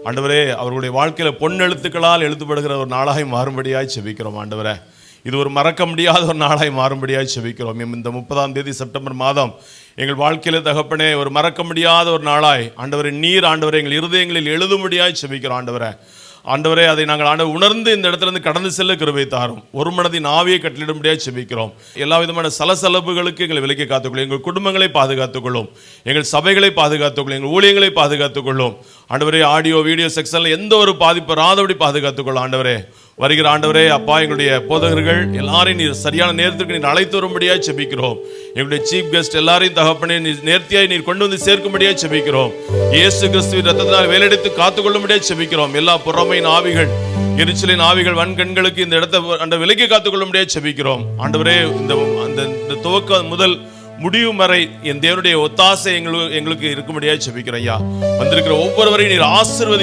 ஆண்டவரே, அவர்களுடைய வாழ்க்கையில பொன்னெழுத்துக்களால் எழுதப்படுகிற ஒரு நாளாய் மாறும்படியாய் செபிக்கிறோம். ஆண்டவரே, இது ஒரு மறக்க முடியாத ஒரு நாளாய் மாறும்படியாய் செபிக்கிறோம். இந்த 30ஆம் தேதி செப்டம்பர் மாதம் எங்கள் வாழ்க்கையில தகப்பனே ஒரு மறக்க முடியாத ஒரு நாளாய் ஆண்டவரே, நீர் ஆண்டவரே எங்கள் இருதயங்களில் எழுதும்படியாய் செபிக்கிறோம். ஆண்டவரே, அதை நாங்கள் உணர்ந்து இந்த இடத்துல இருந்து கடந்து செல்ல கிருபை தாரும். ஒரு மனதின் ஆவியை கட்டளிடும்படியாக செபிக்கிறோம். எல்லா விதமான சலசலப்புகளுக்கு எங்களை விலக்கி காத்துக்கொள்ளும். எங்கள் குடும்பங்களை பாதுகாத்துக்கொள்ளும், எங்கள் சபைகளை பாதுகாத்துக்கொள்ளும், எங்கள் ஊழியங்களை பாதுகாத்துக்கொள்ளும். ஆண்டவரே, ஆடியோ வீடியோ செக்ஷன்ல எந்த ஒரு பாதிப்பு வராதபடி பாதுகாத்துக்கொள்ளும். ஆண்டவரே, வருகிற ஆண்டவரே அப்பா, எங்களுடைய போதகர்கள் எல்லாரையும் நீர் சரியான நேரத்திற்கு நீர் அழைத்து வரும்படியாக செபிக்கிறோம். எங்களுடைய சீஃப் கெஸ்ட் எல்லாரையும் தகப்பனே நீர் நேர்த்தியாய் நீர் கொண்டு வந்து சேர்க்கும்படியாக செபிக்கிறோம். இயேசு கிறிஸ்துவின் ரத்தத்தினால் வேலெடுத்து காத்துக்கொள்ளும்படியாக செபிக்கிறோம். எல்லா புறமையின் ஆவிகள், எரிச்சலின் ஆவிகள், வன்கண்களுக்கு இந்த இடத்தை அந்த விலக்கி காத்துக்கொள்ளும்படியாக செபிக்கிறோம். ஆண்டவரே, இந்த துவக்கம் முதல் முடிவு வரை என் தேவனுடைய ஒத்தாசை எங்களுக்கு இருக்கும்படியாக செபிக்கிறோம். ஐயா, வந்திருக்கிற ஒவ்வொருவரையும் நீர் ஆசீர்வதி